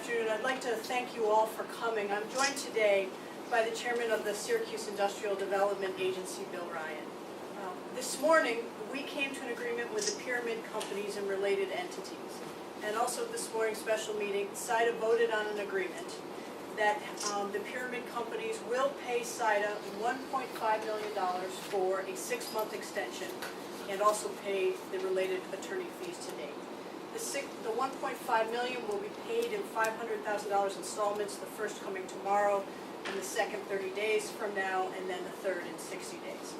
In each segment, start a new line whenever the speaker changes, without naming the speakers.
afternoon. I'd like to thank you all for coming. I'm joined today by the chairman of the Syracuse Industrial Development Agency, Bill Ryan. This morning, we came to an agreement with the pyramid companies and related entities. And also this morning's special meeting, SIDA voted on an agreement that the pyramid companies will pay SIDA $1.5 million for a 6-month extension and also pay the related attorney fees to date. The $1.5 million will be paid in $500,000 installments, the first coming tomorrow, and the second 30 days from now, and then the third in 60 days.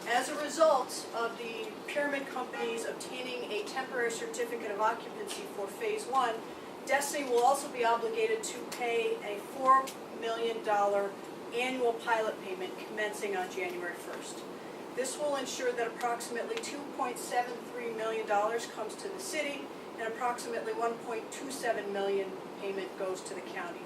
As a result of the pyramid companies obtaining a temporary certificate of occupancy for Phase 1, Destiny will also be obligated to pay a $4 million annual pilot payment commencing on January 1st. This will ensure that approximately $2.73 million comes to the city and approximately $1.27 million payment goes to the county.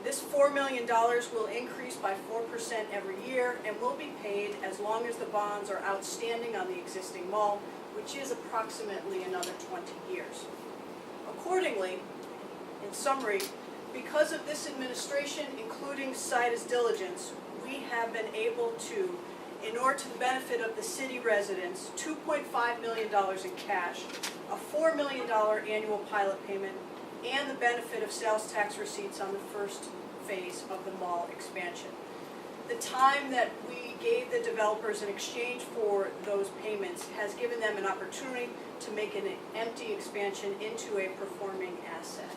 This $4 million will increase by 4% every year and will be paid as long as the bonds are outstanding on the existing mall, which is approximately another 20 years. Accordingly, in summary, because of this administration, including SIDA's diligence, we have been able to, in order to the benefit of the city residents, $2.5 million in cash, a $4 million annual pilot payment, and the benefit of sales tax receipts on the first phase of the mall expansion. The time that we gave the developers in exchange for those payments has given them an opportunity to make an empty expansion into a performing asset.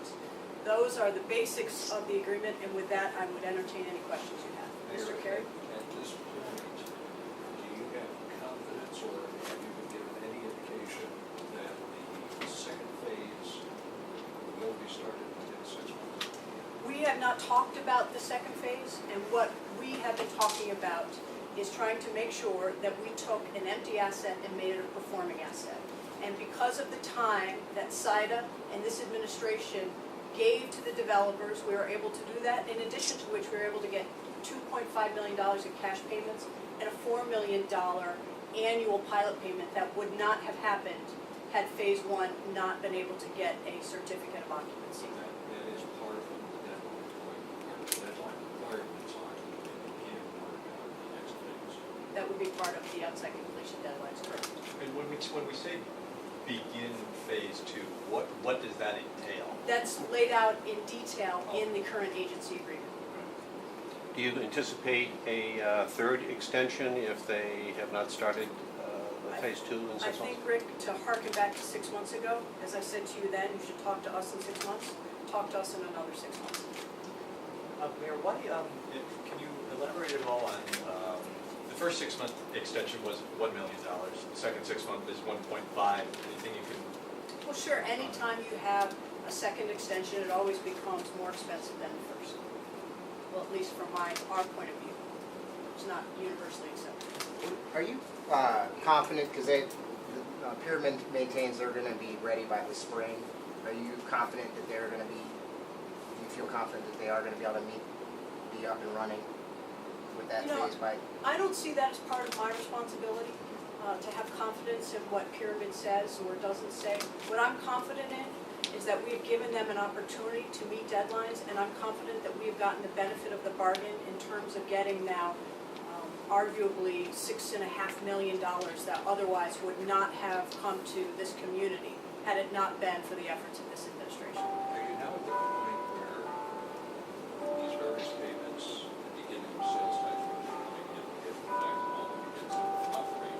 Those are the basics of the agreement, and with that, I would entertain any questions you have. Mr. Carey?
At this point, do you have confidence or have you been given any indication that the second phase will be started within 6 months?
We have not talked about the second phase, and what we have been talking about is trying to make sure that we took an empty asset and made it a performing asset. And because of the time that SIDA and this administration gave to the developers, we were able to do that, in addition to which we were able to get $2.5 million in cash payments and a $4 million annual pilot payment that would not have happened had Phase 1 not been able to get a certificate of occupancy.
That is part of the deadline requirements on begin work on the next phase.
That would be part of the outside completion deadlines, correct?
And when we say begin Phase 2, what does that entail?
That's laid out in detail in the current agency agreement.
Do you anticipate a third extension if they have not started Phase 2 in 6 months?
I think, Rick, to harken back to 6 months ago, as I said to you then, you should talk to us in 6 months, talk to us in another 6 months.
Mayor, why, can you elaborate at all on, the first 6-month extension was $1 million, the second 6 month is 1.5, anything you can?
Well, sure, anytime you have a second extension, it always becomes more expensive than the first. Well, at least from our point of view. It's not universally accepted.
Are you confident, because the Pyramid maintains they're going to be ready by the spring, are you confident that they're going to be, do you feel confident that they are going to be able to be up and running with that phase by?
I don't see that as part of my responsibility, to have confidence in what Pyramid says or doesn't say. What I'm confident in is that we've given them an opportunity to meet deadlines, and I'm confident that we've gotten the benefit of the bargain in terms of getting now arguably $6.5 million that otherwise would not have come to this community had it not been for the efforts of this administration.
Are you now at the point where these various payments, the beginning of sales tax revenue, if in fact all begins to operate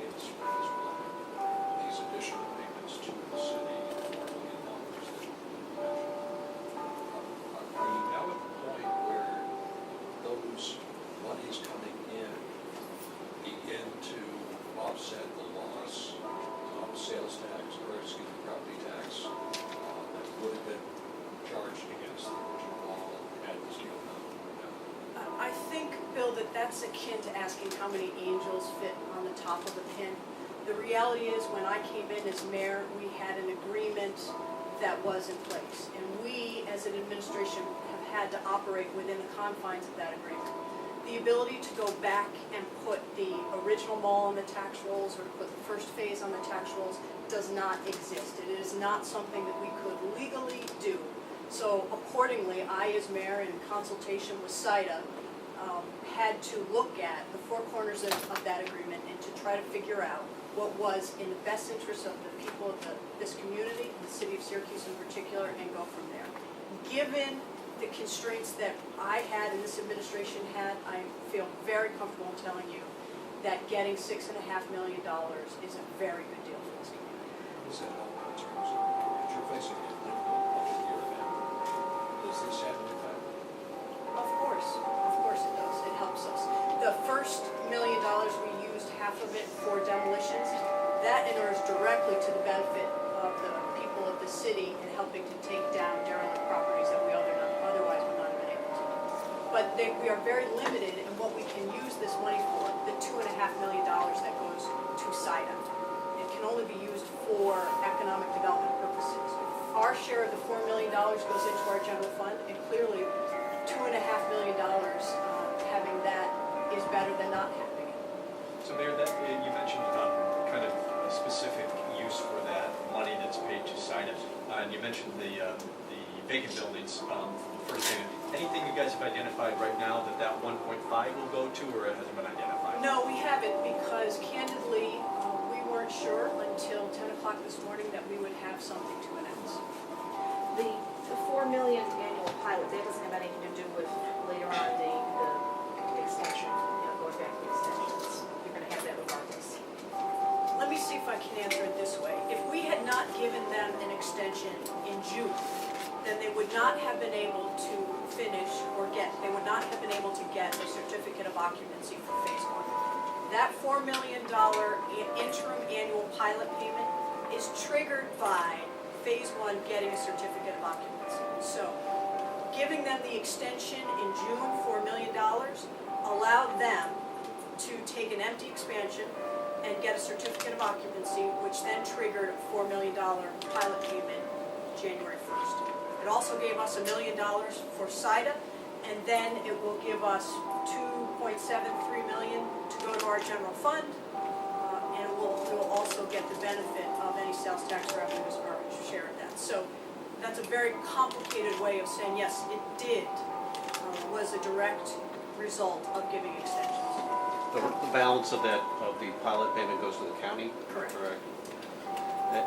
in the spring as well, these additional payments to the city, $4 million that you mentioned, are you now at the point where those monies coming in begin to offset the loss of sales tax, or excuse me, property tax that would have been charged against the original mall had this deal not been done?
I think, Bill, that that's akin to asking how many angels fit on the top of a pin. The reality is, when I came in as mayor, we had an agreement that was in place, and we, as an administration, have had to operate within the confines of that agreement. The ability to go back and put the original mall on the tax rolls or to put the first phase on the tax rolls does not exist. It is not something that we could legally do. So accordingly, I, as mayor, in consultation with SIDA, had to look at the four corners of that agreement and to try to figure out what was in the best interest of the people of this community, the city of Syracuse in particular, and go from there. Given the constraints that I had and this administration had, I feel very comfortable in telling you that getting $6.5 million is a very good deal for this community.
How does that help in terms of, if you're facing a difficult budget year ahead, does this have an impact?
Of course it does. It helps us. The first $1 million we used half of it for demolitions. That inures directly to the benefit of the people of the city in helping to take down derelict properties that we otherwise would not have been able to. But we are very limited in what we can use this money for, the $2.5 million that goes to SIDA. It can only be used for economic development purposes. Our share of the $4 million goes into our general fund, and clearly $2.5 million, having that is better than not having it.
So Mayor, you mentioned kind of a specific use for that money that's paid to SIDA. And you mentioned the vacant buildings from the first payment. Anything you guys have identified right now that 1.5 will go to, or it hasn't been identified?
No, we haven't, because candidly, we weren't sure until 10 o'clock this morning that we would have something to announce.
The $4 million annual pilot, that doesn't have anything to do with later on the extension, going back to the extensions. You're going to have that regardless.
Let me see if I can answer it this way. If we had not given them an extension in June, then they would not have been able to finish they would not have been able to get a certificate of occupancy for phase one. That $4 million interim annual pilot payment is triggered by phase one getting a certificate of occupancy. So giving them the extension in June, $4 million, allowed them to take an empty expansion and get a certificate of occupancy, which then triggered a $4 million pilot payment January 1st. It also gave us $1 million for SIDA, and then it will give us $2.73 million to go to our general fund, and we will also get the benefit of any sales tax revenues or share of that. So that's a very complicated way of saying, yes, it was a direct result of giving extensions.
The balance of the pilot payment goes to the county?
Correct.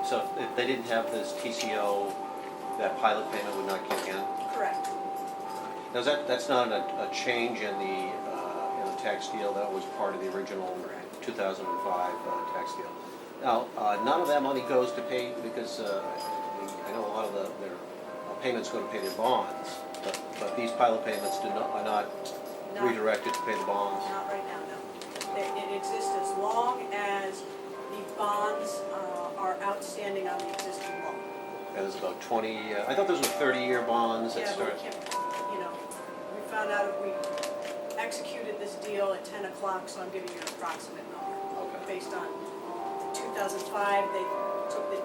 So if they didn't have this TCO, that pilot payment would not kick in?
Correct.
Now, that's not a change in the tax deal. That was part of the original 2005 tax deal. Now, none of that money goes to pay, because I know a lot of their payments go to pay their bonds, but these pilot payments are not redirected to pay the bonds?
Not right now, no. It exists as long as the bonds are outstanding on the existing law.
That was about 20, I thought those were 30-year bonds that
Yeah, but
start.
we can't, we found out we executed this deal at 10 o'clock, so I'm giving you an approximate number.
Okay.
Based on 2005, they took the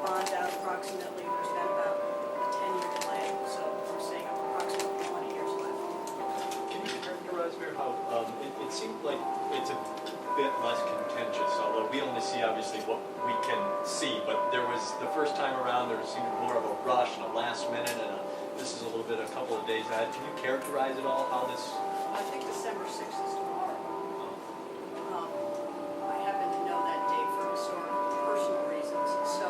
bonds out approximately. There's been about a 10-year delay, so we're saying approximately 20 years left.
Can you characterize, Mayor, how it seemed like it's a bit less contentious, although we only see obviously what we can see, but there was, the first time around, there seemed more of a rush and a last minute, and this is a little bit, a couple of days ahead. Can you characterize at all how this?
I think December 6th is tomorrow. I happen to know that date for personal reasons. So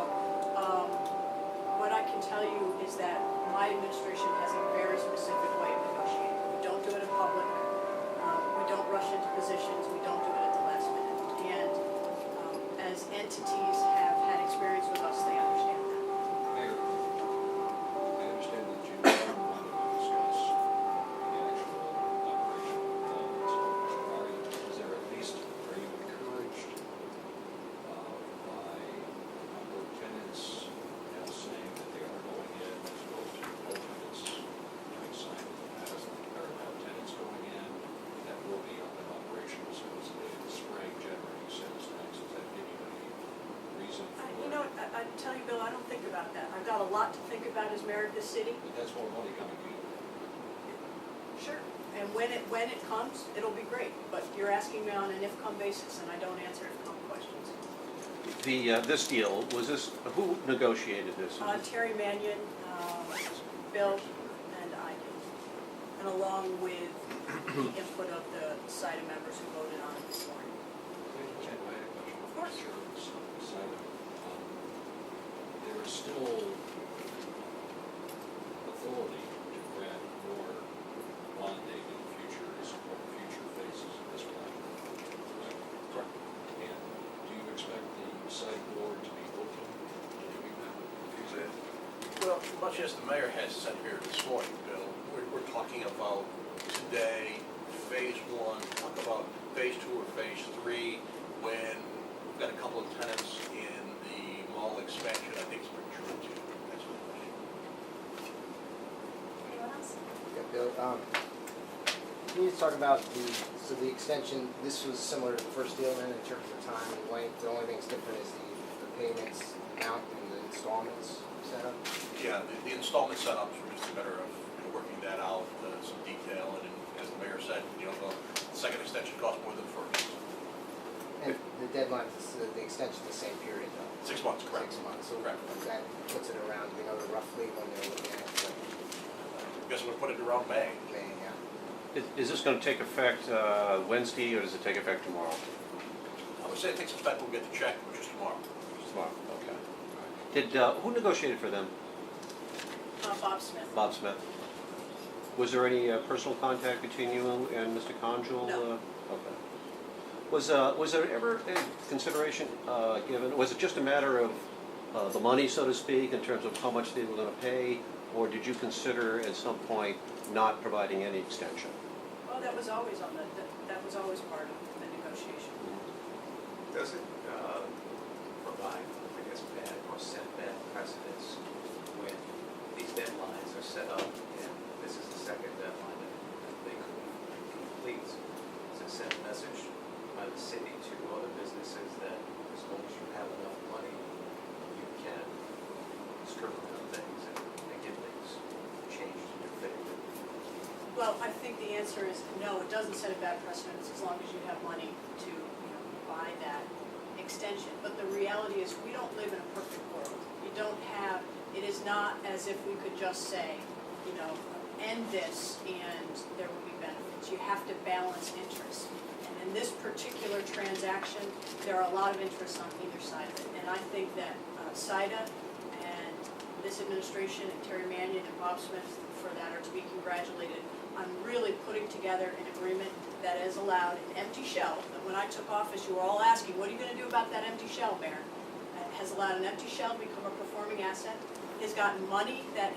what I can tell you is that my administration has a very specific way of negotiating. We don't do it in public. We don't rush into positions. We don't do it at the last minute. And as entities have had experience with us, they understand that.
Mayor, I understand that you wanted to discuss the actual operational elements. Are you encouraged by a number of tenants saying that they are going in as opposed to no tenants having signed in the past? There are now tenants going in that will be up and operational supposedly in the spring, generating sales tax. Does that give you any reason for?
I tell you, Bill, I don't think about that. I've got a lot to think about as mayor of this city.
But that's more money coming to you.
Sure. And when it comes, it'll be great. But you're asking me on an if-come basis, and I don't answer if-come questions.
This deal, who negotiated this?
Terry Mannion, Bill, and I did. And along with the input of the SIDA members who voted on it this morning.
Of
course.
There is still authority to grant more bonding in the future to support future phases of this project. Correct. And do you expect the site board to be open to doing that in the future?
Well, much as the mayor has said here this morning, Bill, we're talking about today, phase one, talk about phase two or phase three, when we've got a couple of tenants in the mall expansion, I think it's premature to answer the question.
Anyone else?
Yeah, Bill, can you talk about the extension, this was similar to the first deal then in terms of time and length, the only thing that's different is the payments amount and the installments setup?
Yeah, the installment setups were just a matter of working that out, some detail, and as the mayor said, the second extension cost more than the first.
And the deadline, the extension, the same period though?
6 months, correct.
6 months, so
Correct.
that puts it around, roughly when they're looking at,
I guess we'll put it around May.
May, yeah.
Is this going to take effect Wednesday, or does it take effect tomorrow?
I would say it takes effect when we get the check, which is tomorrow.
Tomorrow, okay. Did, who negotiated for them?
Bob Smith.
Bob Smith. Was there any personal contact between you and Mr. Conjul?
No.
Okay. Was there ever a consideration given, was it just a matter of the money, so to speak, in terms of how much they were going to pay, or did you consider at some point not providing any extension?
Well, that was always on that was always part of the negotiation.
Does it provide, I guess, bad or set bad precedents when these deadlines are set up and this is the second deadline that they could complete? Does it send a message by the city to other businesses that as long as you have enough money, you can scribble down things and get things changed in your favor?
Well, I think the answer is no, it doesn't set a bad precedent as long as you have money to buy that extension. But the reality is we don't live in a perfect world. You don't have, it is not as if we could just say, end this and there will be benefits. You have to balance interests. And in this particular transaction, there are a lot of interests on either side of it. And I think that SIDA and this administration and Terry Mannion and Bob Smith for that are to be congratulated on really putting together an agreement that has allowed an empty shell. That when I took office, you were all asking, what are you going to do about that empty shell, Mayor? It has allowed an empty shell to become a performing asset. Has gotten money that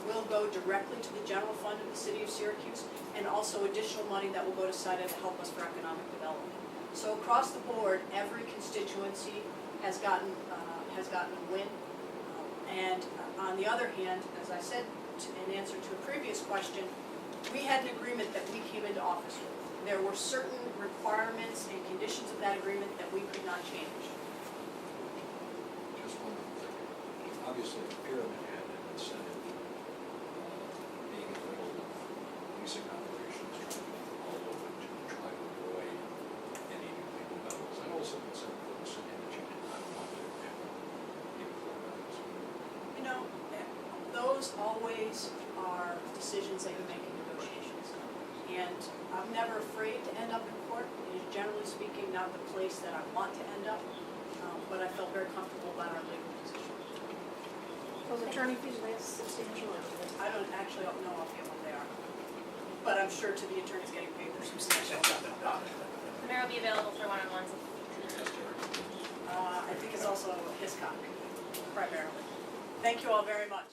will go directly to the general fund of the city of Syracuse, and also additional money that will go to SIDA to help us for economic development. So across the board, every constituency has gotten a win. And on the other hand, as I said in answer to a previous question, we had an agreement that we came into office with. There were certain requirements and conditions of that agreement that we could not change.
Just one other thing. Obviously, the pyramid had an incentive, being in the middle of leasing operations, trying to get all open to try to avoid any new legal battles. And also an incentive for the city that you did not want to have new court battles.
Those always are decisions that you make in negotiations. And I'm never afraid to end up in court. It is generally speaking not the place that I want to end up, but I felt very comfortable about our legal position.
Those attorney fees, they have substantial or?
I don't actually know offhand what they are, but I'm sure to the attorneys getting paid, they're substantial.
The mayor will be available for one-on-ones.
I think it's also Hiscock, primarily. Thank you all very much.